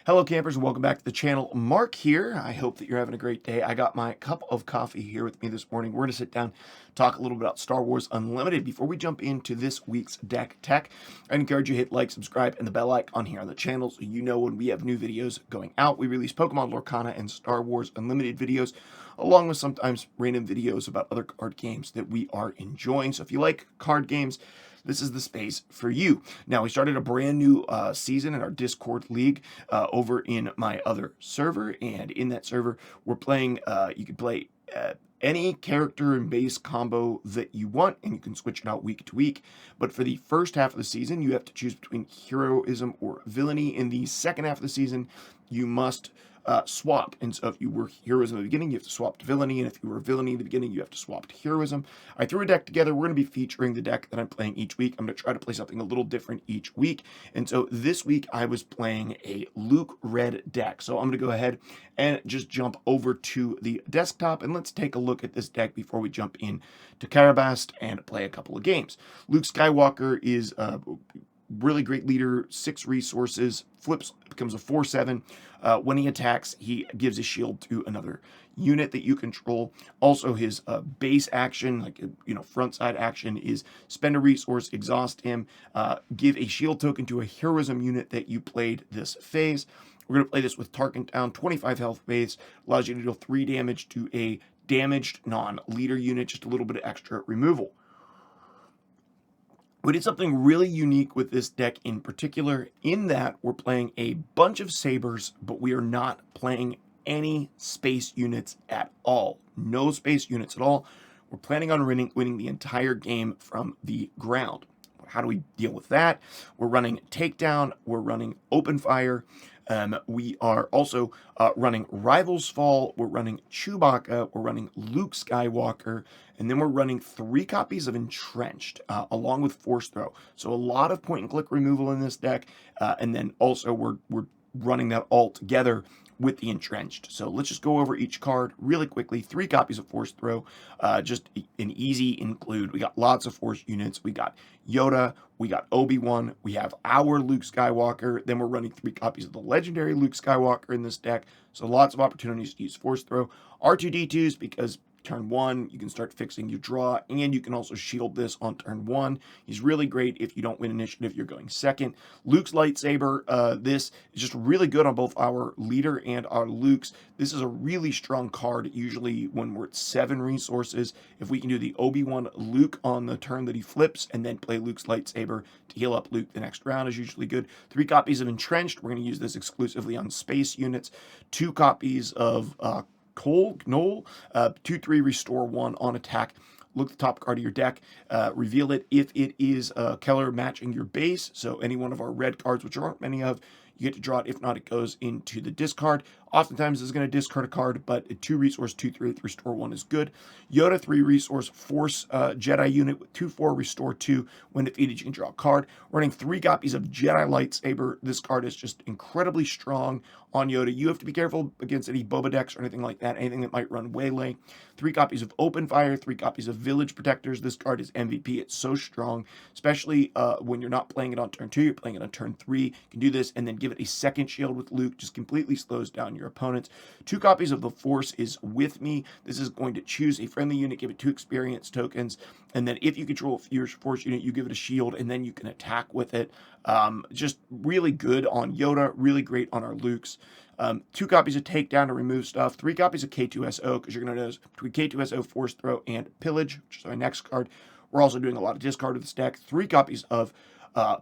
Hello campers and welcome back to the channel. Mark here. I hope that you're having a great day. I got my cup of coffee here with me this morning. We're going to sit down, talk a little bit about Star Wars Unlimited. Before we jump into this week's deck tech, I encourage you to hit like, subscribe, and the bell icon here on the channel so you know when we have new videos going out. We release Pokemon Lorcana and Star Wars Unlimited videos, along with sometimes random videos about other card games that we are enjoying. So if you like card games, this is the space for you. Now, we started a brand new season in our Discord league over in my other server, and in that server, we're playing, you can play any character and base combo that you want, and you can switch it out week to week. But for the first half of the season, you have to choose between heroism or villainy. In the second half of the season, you must swap. And so if you were heroism in the beginning, you have to swap to villainy. And if you were villainy in the beginning, you have to swap to heroism. I threw a deck together. We're going to be featuring the deck that I'm playing each week. I'm going to try to play something a little different each week. And so this week I was playing a Luke red deck. So I'm going to go ahead and just jump over to the desktop and let's take a look at this deck before we jump in to Karabast and play a couple of games. Luke Skywalker is really great leader, 6 resources, flips, becomes a 4/7. When he attacks, he gives a shield to another unit that you control. Also, his base action, like front side action, is spend a resource, exhaust him, give a shield token to a heroism unit that you played this phase. We're going to play this with Tarkin down, 25 health base, allows you to deal 3 damage to a damaged non-leader unit, just a little bit of extra removal. We did something really unique with this deck in particular, in that we're playing a bunch of sabers, but we are not playing any space units at all. No space units at all. We're planning on winning the entire game from the ground. How do we deal with that? We're running takedown, we're running open fire. We are also running Rivals Fall, we're running Chewbacca, we're running Luke Skywalker, and then we're running 3 copies of Entrenched, along with Force Throw. So a lot of point and click removal in this deck, and then also we're running that all together with the Entrenched. So let's just go over each card really quickly. 3 copies of Force Throw, just an easy include. We got lots of Force units. We got Yoda, we got Obi-Wan, we have our Luke Skywalker, then we're running 3 copies of the legendary Luke Skywalker in this deck. So lots of opportunities to use Force Throw. R2-D2s because turn 1, you can start fixing your draw, and you can also shield this on turn 1. He's really great if you don't win initiative, you're going second. Luke's lightsaber, this is just really good on both our leader and our Luke's. This is a really strong card, usually when we're at 7 resources. If we can do the Obi-Wan Luke on the turn that he flips, and then play Luke's lightsaber to heal up Luke the next round is usually good. 3 copies of Entrenched, we're going to use this exclusively on space units. 2 copies of Knoll, 2/3 restore 1 on attack. Look at the top card of your deck, reveal it if it is a color matching your base. So any one of our red cards, which there aren't many of, you get to draw it. If not, it goes into the discard. Oftentimes, this is going to discard a card, but a 2 resource, 2/3 restore 1 is good. Yoda, 3 resource, force Jedi unit with 2/4 restore 2. When defeated, you can draw a card. Running 3 copies of Jedi lightsaber. This card is just incredibly strong on Yoda. You have to be careful against any Boba decks or anything like that, anything that might run waylay. 3 copies of open fire, 3 copies of village protectors. This card is MVP. It's so strong, especially when you're not playing it on turn 2, you're playing it on turn 3. You can do this and then give it a second shield with Luke. Just completely slows down your opponents. 2 copies of the Force is with me. This is going to choose a friendly unit, give it 2 experience tokens, and then if you control your Force unit, you give it a shield, and then you can attack with it. Just really good on Yoda, really great on our Lukes. 2 copies of Takedown to remove stuff. 3 copies of K2SO, because you're going to notice between K2SO, Force Throw, and Pillage, which is our next card. We're also doing a lot of discard with this deck. 3 copies of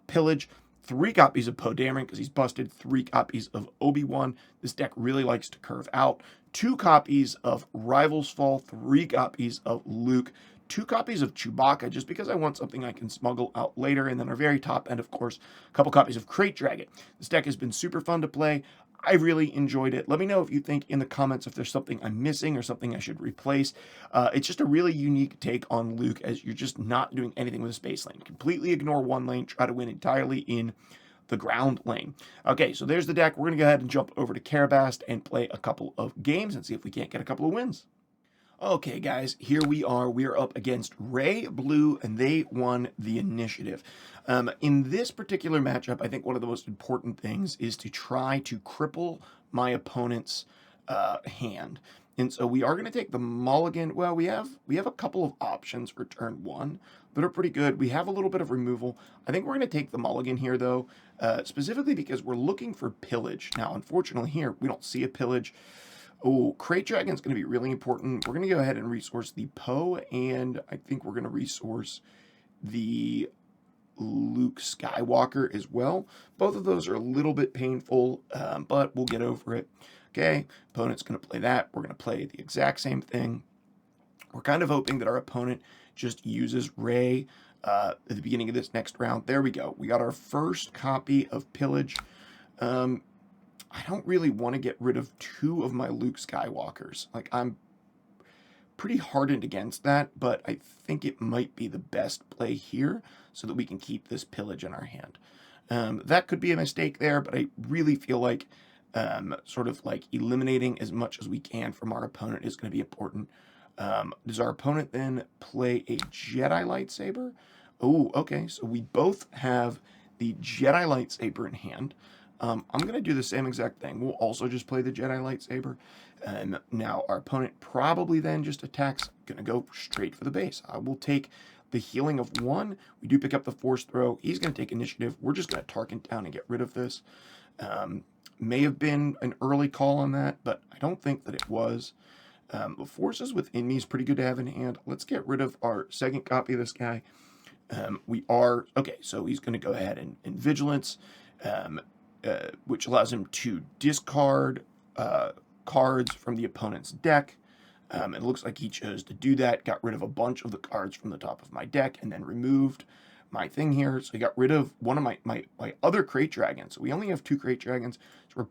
Pillage. 3 copies of Poe Dameron because he's busted. 3 copies of Obi-Wan. This deck really likes to curve out. 2 copies of Rivals Fall. 3 copies of Luke. 2 copies of Chewbacca, just because I want something I can smuggle out later. And then our very top end, of course, a couple copies of Crate Dragon. This deck has been super fun to play. I really enjoyed it. Let me know if you think in the comments if there's something I'm missing or something I should replace. It's just a really unique take on Luke, as you're just not doing anything with a space lane. Completely ignore one lane, try to win entirely in the ground lane. Okay, so there's the deck. We're going to go ahead and jump over to Karabast and play a couple of games and see if we can't get a couple of wins. Okay, guys, here we are. We are up against Ray Blue, and they won the initiative. In this particular matchup, I think one of the most important things is to try to cripple my opponent's hand. And so we are going to take the mulligan. Well, we have a couple of options for turn one that are pretty good. We have a little bit of removal. I think we're going to take the mulligan here, though, specifically because we're looking for pillage. Now, unfortunately, here we don't see a pillage. Oh, Crate Dragon's going to be really important. We're going to go ahead and resource the Poe, and I think we're going to resource the Luke Skywalker as well. Both of those are a little bit painful, but we'll get over it. Okay, opponent's going to play that. We're going to play the exact same thing. We're kind of hoping that our opponent just uses Rey at the beginning of this next round. There we go. We got our first copy of Pillage. I don't really want to get rid of two of my Luke Skywalkers. Like, I'm pretty hardened against that, but I think it might be the best play here so that we can keep this pillage in our hand. That could be a mistake there, but I really feel like sort of like eliminating as much as we can from our opponent is going to be important. Does our opponent then play a Jedi lightsaber? Oh, okay, so we both have the Jedi lightsaber in hand. I'm going to do the same exact thing. We'll also just play the Jedi lightsaber. Now, our opponent probably then just attacks, going to go straight for the base. I will take the healing of 1. We do pick up the Force Throw. He's going to take initiative. We're just going to Tarkin down and get rid of this. May have been an early call on that, but I don't think that it was. The Forces Within Me is pretty good to have in hand. Let's get rid of our second copy of this guy. Okay, so he's going to go ahead and Vigilance. Which allows him to discard cards from the opponent's deck. It looks like he chose to do that, got rid of a bunch of the cards from the top of my deck, and then removed my thing here. So he got rid of one of my other Crate Dragons. So we only have 2 Crate Dragons, so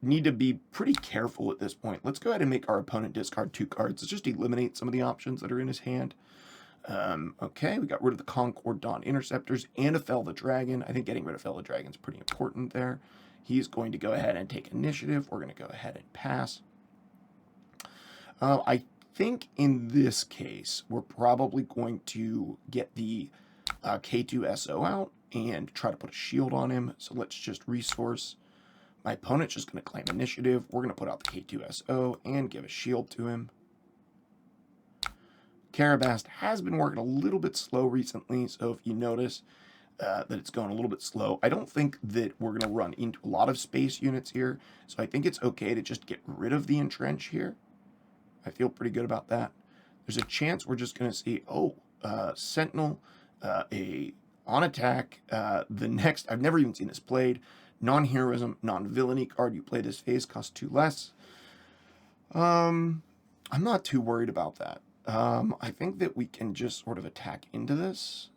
need to be pretty careful at this point. Let's go ahead and make our opponent discard 2 cards. Let's just eliminate some of the options that are in his hand. Okay, we got rid of the Concord Dawn Interceptors and a Fell the Dragon. I think getting rid of Fell the Dragon is pretty important there. He's going to go ahead and take initiative. We're going to go ahead and pass. I think in this case, we're probably going to get the K2SO out and try to put a shield on him. So let's just resource. My opponent's just going to claim initiative. We're going to put out the K2SO and give a shield to him. Carabast has been working a little bit slow recently, so if you notice that it's going a little bit slow, I don't think that we're going to run into a lot of space units here, so I think it's okay to just get rid of the entrench here. I feel pretty good about that. There's a chance we're just going to see, Sentinel, on attack, the next, I've never even seen this played, non-heroism, non-villainy card, you play this phase, costs 2 less. I'm not too worried about that. I think that we can just sort of attack into this.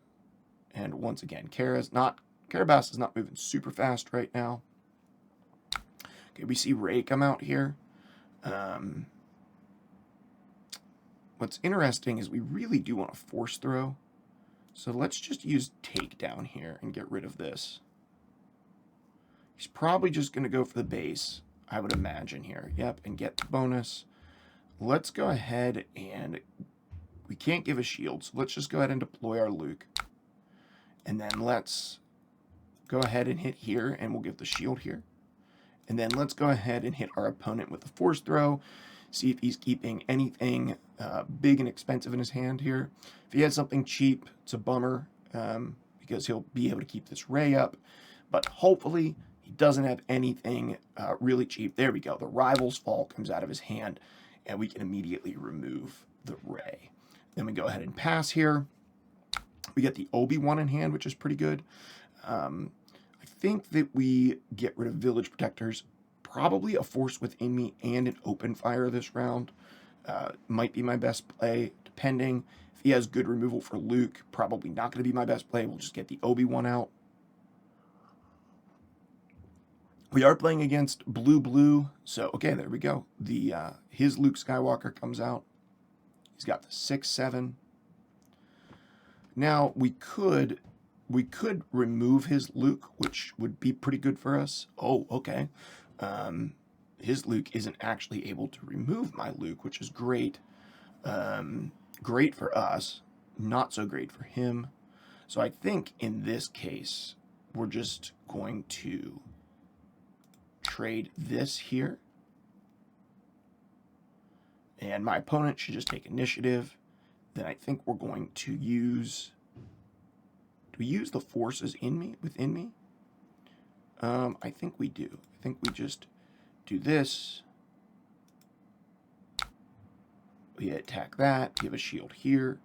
And once again, Carabas is not moving super fast right now. Okay, we see Rey come out here. What's interesting is we really do want a Force Throw. So let's just use Takedown here and get rid of this. He's probably just going to go for the base, I would imagine here. Yep, and get the bonus. Let's go ahead and we can't give a shield, so let's just go ahead and deploy our Luke. And then let's go ahead and hit here, and we'll give the shield here. And then let's go ahead and hit our opponent with the Force Throw, see if he's keeping anything big and expensive in his hand here. If he has something cheap, it's a bummer, because he'll be able to keep this Rey up. But hopefully he doesn't have anything really cheap. There we go. The Rival's Fall comes out of his hand, and we can immediately remove the Rey. Then we go ahead and pass here. We get the Obi-Wan in hand, which is pretty good. I think that we get rid of Village Protectors. Probably a Force Within Me and an Open Fire this round. Might be my best play, depending. If he has good removal for Luke, probably not going to be my best play. We'll just get the Obi-Wan out. We are playing against blue, so okay, there we go. His Luke Skywalker comes out. He's got the 6/7. Now we could remove his Luke, which would be pretty good for us. Oh, okay. His Luke isn't actually able to remove my Luke, which is great. Great for us, not so great for him. So I think in this case, we're just going to trade this here. And my opponent should just take initiative. Then I think we're going to use... Do we use the forces within me? I think we do. I think we just do this. We attack that, give a shield here.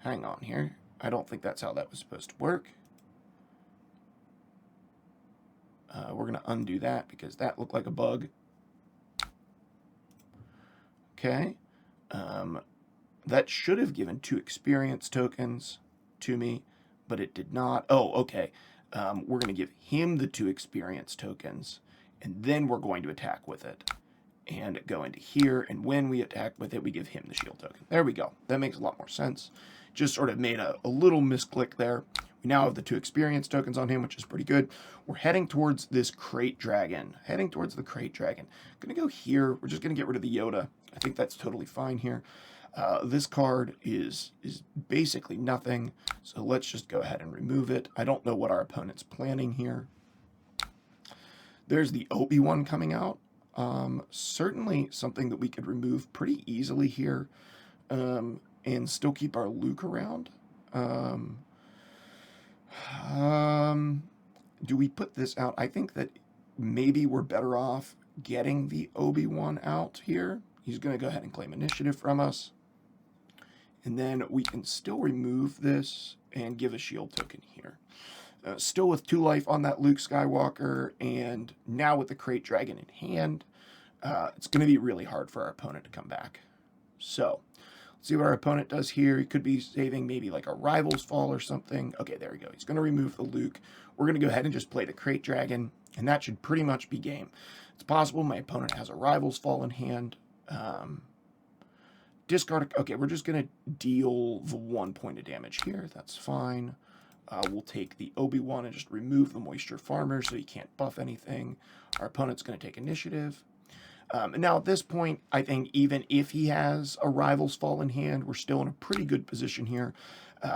Hang on here. I don't think that's how that was supposed to work. We're going to undo that because that looked like a bug. Okay. That should have given 2 experience tokens to me, but it did not. Oh, okay. We're going to give him the 2 experience tokens, and then we're going to attack with it. And go into here, and when we attack with it, we give him the shield token. There we go. That makes a lot more sense. Just sort of made a little misclick there. We now have the 2 experience tokens on him, which is pretty good. We're heading towards this crate dragon. Heading towards the crate dragon. Gonna go here. We're just gonna get rid of the Yoda. I think that's totally fine here. This card is basically nothing, so let's just go ahead and remove it. I don't know what our opponent's planning here. There's the Obi-Wan coming out. Certainly something that we could remove pretty easily here, and still keep our Luke around. Do we put this out? I think that maybe we're better off getting the Obi-Wan out here. He's going to go ahead and claim initiative from us. And then we can still remove this and give a shield token here. Still with 2 life on that Luke Skywalker, and now with the crate dragon in hand, it's going to be really hard for our opponent to come back. So, let's see what our opponent does here. He could be saving maybe like a Rival's Fall or something. Okay, there we go. He's going to remove the Luke. We're going to go ahead and just play the crate dragon, and that should pretty much be game. It's possible my opponent has a Rival's Fall in hand. Discard. Okay, we're just going to deal the 1 point of damage here. That's fine. We'll take the Obi-Wan and just remove the Moisture Farmer so he can't buff anything. Our opponent's going to take initiative. Now, at this point, I think even if he has a Rival's Fall in hand, we're still in a pretty good position here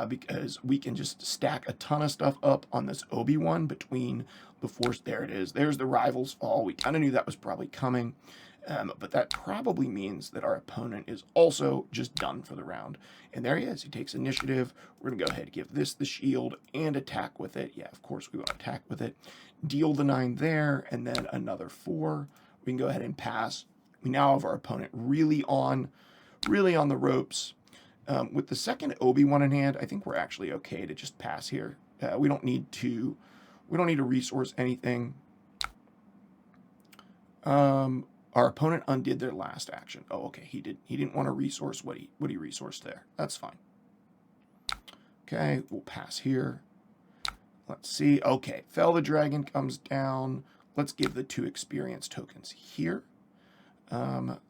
because we can just stack a ton of stuff up on this Obi-Wan between the Force. There it is. There's the Rival's Fall. We kind of knew that was probably coming. But that probably means that our opponent is also just done for the round. And there he is. He takes initiative. We're going to go ahead and give this the shield and attack with it. Yeah, of course we want to attack with it. Deal the 9 there, and then another 4. We can go ahead and pass. We now have our opponent really on the ropes. With the second Obi-Wan in hand, I think we're actually okay to just pass here. We don't need to resource anything. Our opponent undid their last action. Oh, okay. He didn't want to resource what he resourced there. That's fine. Okay, we'll pass here. Let's see. Okay, Fell the Dragon comes down. Let's give the 2 experience tokens here.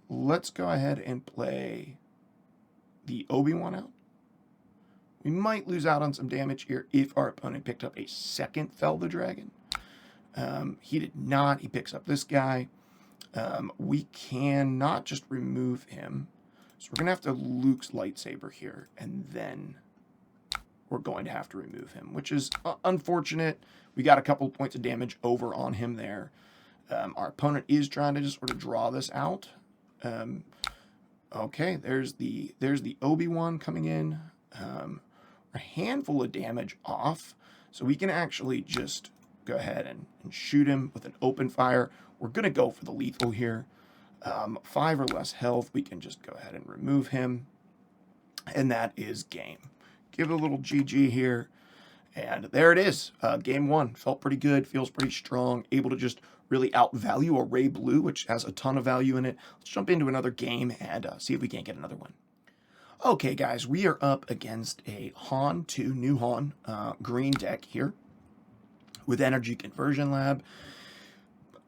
Let's go ahead and play the Obi-Wan out. We might lose out on some damage here if our opponent picked up a second Fell the Dragon. He did not. He picks up this guy. We cannot just remove him. So we're going to have to Luke's lightsaber here, and then we're going to have to remove him, which is unfortunate. We got a couple of points of damage over on him there. Our opponent is trying to just sort of draw this out. Okay, there's the Obi-Wan coming in. A handful of damage off, so we can actually just go ahead and shoot him with an open fire. We're going to go for the lethal here. 5 or less health, we can just go ahead and remove him. And that is game. Give it a little GG here. And there it is. Game 1. Felt pretty good. Feels pretty strong. Able to just really outvalue a Ray Blue, which has a ton of value in it. Let's jump into another game and see if we can't get another one. Okay, guys. We are up against a Han 2 New Han green deck here with Energy Conversion Lab.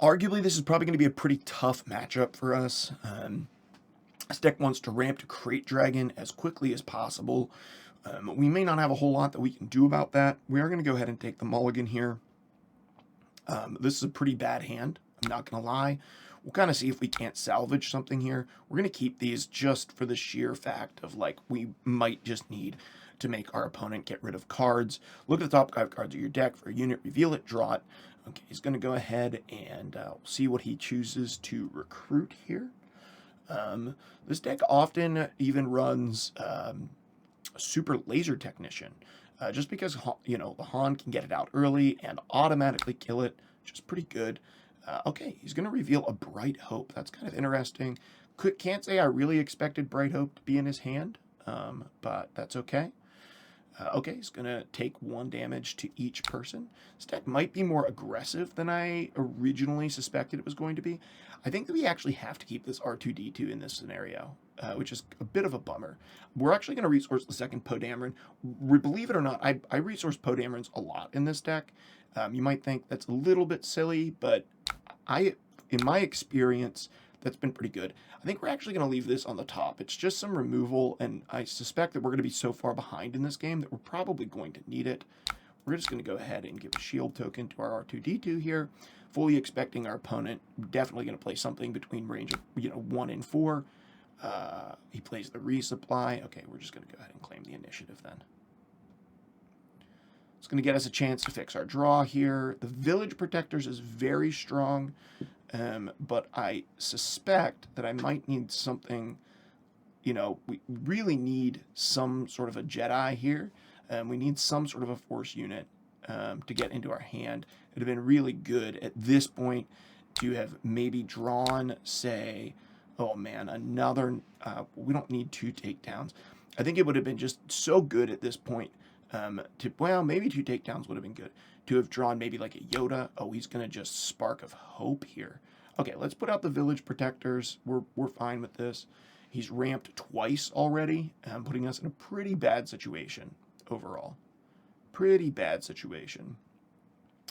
Arguably, this is probably going to be a pretty tough matchup for us. This deck wants to ramp to Crate Dragon as quickly as possible. We may not have a whole lot that we can do about that. We are going to go ahead and take the mulligan here. This is a pretty bad hand. I'm not going to lie. We'll kind of see if we can't salvage something here. We're going to keep these just for the sheer fact of, like, we might just need to make our opponent get rid of cards. Look at the top 5 cards of your deck for a unit, reveal it, draw it. Okay, he's going to go ahead and see what he chooses to recruit here. This deck often even runs Super Laser Technician, just because, you know, the Han can get it out early and automatically kill it, which is pretty good. Okay, he's going to reveal a Bright Hope. That's kind of interesting. Can't say I really expected Bright Hope to be in his hand, but that's okay. Okay, he's going to take 1 damage to each person. This deck might be more aggressive than I originally suspected it was going to be. I think that we actually have to keep this R2-D2 in this scenario, which is a bit of a bummer. We're actually going to resource the second Poe Dameron. Believe it or not, I resource Poe Damerons a lot in this deck. You might think that's a little bit silly, but in my experience, that's been pretty good. I think we're actually going to leave this on the top. It's just some removal, and I suspect that we're going to be so far behind in this game that we're probably going to need it. We're just going to go ahead and give a shield token to our R2-D2 here, fully expecting our opponent definitely going to play something between range of 1 and 4. He plays the resupply. Okay, we're just going to go ahead and claim the initiative then. It's going to get us a chance to fix our draw here. The Village Protectors is very strong, but I suspect that I might need something, we really need some sort of a Jedi here. We need some sort of a Force unit to get into our hand. It would have been really good at this point to have maybe drawn, say, oh man, another, we don't need 2 takedowns. I think it would have been just so good at this point maybe 2 takedowns would have been good. To have drawn maybe like a Yoda. Oh, he's going to just Spark of Hope here. Okay, let's put out the Village Protectors. We're fine with this. He's ramped twice already, putting us in a pretty bad situation overall. Pretty bad situation.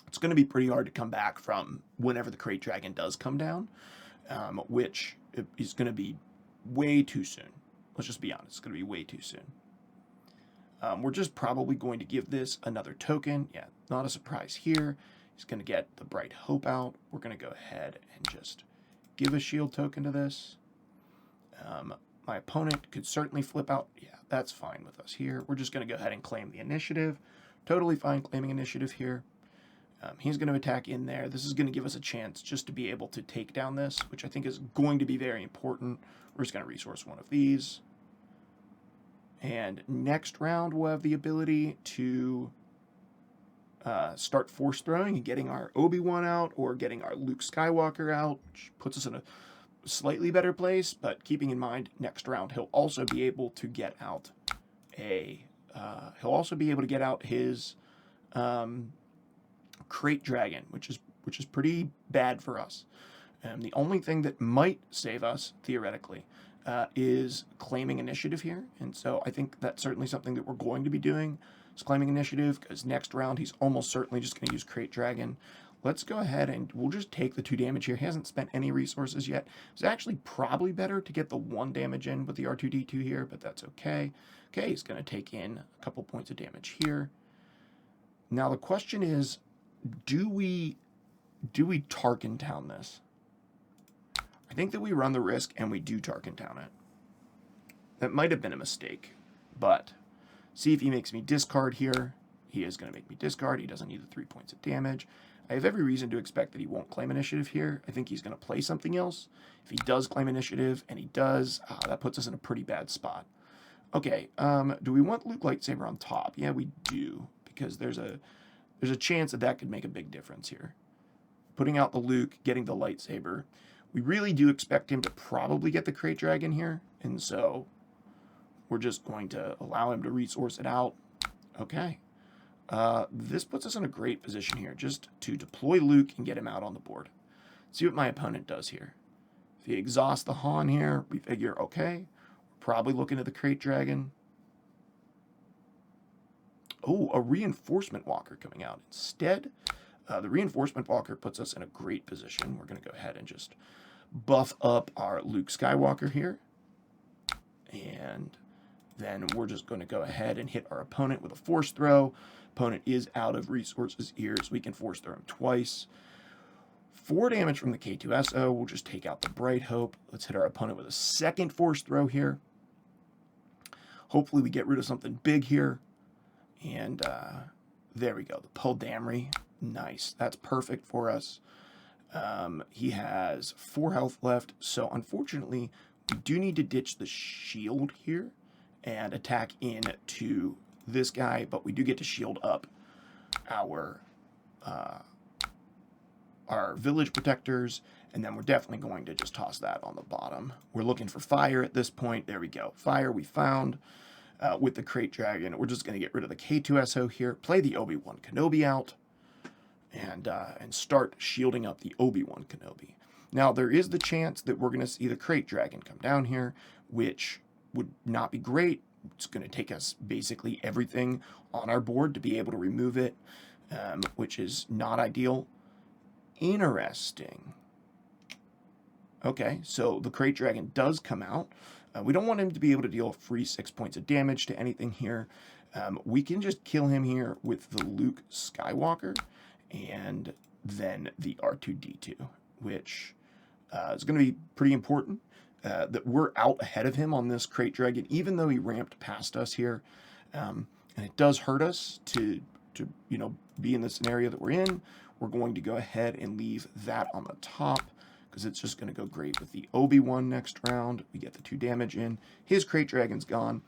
It's going to be pretty hard to come back from whenever the Crate Dragon does come down, which is going to be way too soon. Let's just be honest. It's going to be way too soon. We're just probably going to give this another token. Yeah, not a surprise here. He's going to get the Bright Hope out. We're going to go ahead and just give a shield token to this. My opponent could certainly flip out. Yeah, that's fine with us here. We're just going to go ahead and claim the initiative. Totally fine claiming initiative here. He's going to attack in there. This is going to give us a chance just to be able to take down this, which I think is going to be very important. We're just going to resource one of these. And next round, we'll have the ability to start force throwing and getting our Obi-Wan out or getting our Luke Skywalker out, which puts us in a slightly better place. But keeping in mind, next round, he'll also be able to get out his Crate Dragon, which is pretty bad for us. The only thing that might save us, theoretically, is claiming initiative here. And so I think that's certainly something that we're going to be doing, is claiming initiative, because next round he's almost certainly just going to use Crate Dragon. Let's go ahead and we'll just take the 2 damage here. He hasn't spent any resources yet. It's actually probably better to get the 1 damage in with the R2-D2 here, but that's okay. Okay, he's going to take in a couple points of damage here. Now the question is, do we Tarkin Town this? I think that we run the risk and we do Tarkin Town it. That might have been a mistake, but see if he makes me discard here. He is going to make me discard. He doesn't need the 3 points of damage. I have every reason to expect that he won't claim initiative here. I think he's going to play something else. If he does claim initiative, and he does, that puts us in a pretty bad spot. Okay, do we want Luke lightsaber on top? Yeah, we do, because there's a chance that could make a big difference here. Putting out the Luke, getting the lightsaber. We really do expect him to probably get the Crate Dragon here, and so we're just going to allow him to resource it out. Okay. This puts us in a great position here, just to deploy Luke and get him out on the board. See what my opponent does here. If he exhausts the Han here, we figure, okay, we're probably looking at the Crate Dragon. Oh, a Reinforcement Walker coming out instead. The Reinforcement Walker puts us in a great position. We're going to go ahead and just buff up our Luke Skywalker here. And then we're just going to go ahead and hit our opponent with a force throw. Opponent is out of resources here, so we can force throw him twice. 4 damage from the K2SO. We'll just take out the Bright Hope. Let's hit our opponent with a second Force Throw here. Hopefully we get rid of something big here. And there we go. The Poledamery. Nice. That's perfect for us. He has 4 health left. So unfortunately, we do need to ditch the shield here and attack into this guy. But we do get to shield up our village protectors, and then we're definitely going to just toss that on the bottom. We're looking for fire at this point. There we go. Fire we found with the Crate Dragon. We're just going to get rid of the K2SO here, play the Obi-Wan Kenobi out, and start shielding up the Obi-Wan Kenobi. Now, there is the chance that we're going to see the Crate Dragon come down here, which would not be great. It's going to take us basically everything on our board to be able to remove it, which is not ideal. Interesting. Okay, so the Crate Dragon does come out. We don't want him to be able to deal a free 6 points of damage to anything here. We can just kill him here with the Luke Skywalker and then the R2-D2, which is going to be pretty important. That we're out ahead of him on this Crate Dragon, even though he ramped past us here. And it does hurt us to be in the scenario that we're in. We're going to go ahead and leave that on the top because it's just going to go great with the Obi-Wan next round. We get the 2 damage in. His Crate Dragon's gone.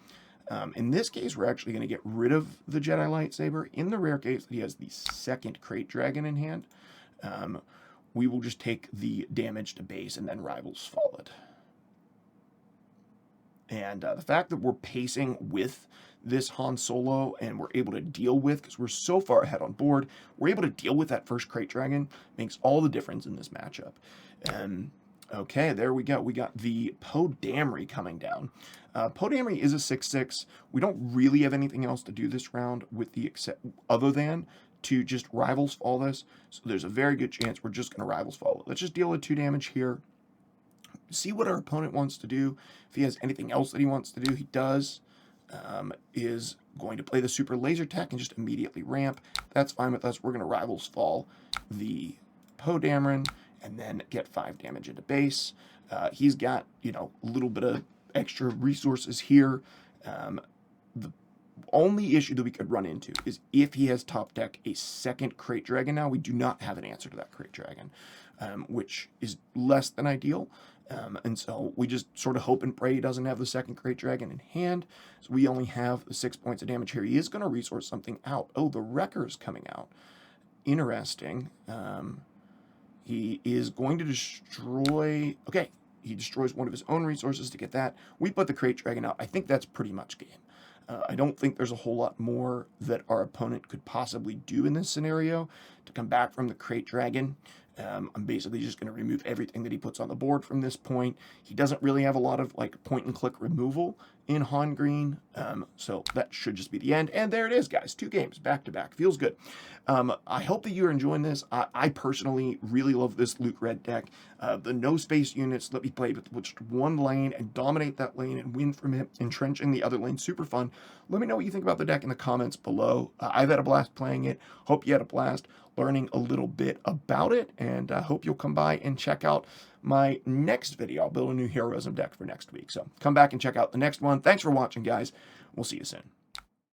In this case, we're actually going to get rid of the Jedi lightsaber. In the rare case that he has the second Crate Dragon in hand, we will just take the damage to base and then Rivals Fall it. And the fact that we're pacing with this Han Solo and we're able to deal with, because we're so far ahead on board, we're able to deal with that first Crate Dragon, makes all the difference in this matchup. And okay, there we go. We got the Poledamery coming down. Poledamery is a 6/6. We don't really have anything else to do this round with the other than to just Rivals Fall this. So there's a very good chance we're just going to Rivals Fall it. Let's just deal with 2 damage here. See what our opponent wants to do. If he has anything else that he wants to do, he does. Is going to play the Super Laser Tech and just immediately ramp. That's fine with us. We're going to Rivals Fall the Poledamery and then get 5 damage into base. He's got, a little bit of extra resources here. The only issue that we could run into is if he has top deck a second Crate Dragon now. We do not have an answer to that Crate Dragon, which is less than ideal. And so we just sort of hope and pray he doesn't have the second Crate Dragon in hand. So we only have the 6 points of damage here. He is going to resource something out. Oh, the Wrecker is coming out. Interesting. He is going to destroy... Okay, he destroys one of his own resources to get that. We put the Crate Dragon out. I think that's pretty much game. I don't think there's a whole lot more that our opponent could possibly do in this scenario to come back from the Crate Dragon. I'm basically just going to remove everything that he puts on the board from this point. He doesn't really have a lot of point-and-click removal in Han Green, so that should just be the end. And there it is, guys. 2 games back-to-back. Feels good. I hope that you're enjoying this. I personally really love this Luke Red deck. The no space units let me play with just 1 lane and dominate that lane and win from it, entrenching the other lane. Super fun. Let me know what you think about the deck in the comments below. I've had a blast playing it. Hope you had a blast learning a little bit about it, and I hope you'll come by and check out my next video. I'll build a new Heroism deck for next week, so come back and check out the next one. Thanks for watching, guys. We'll see you soon.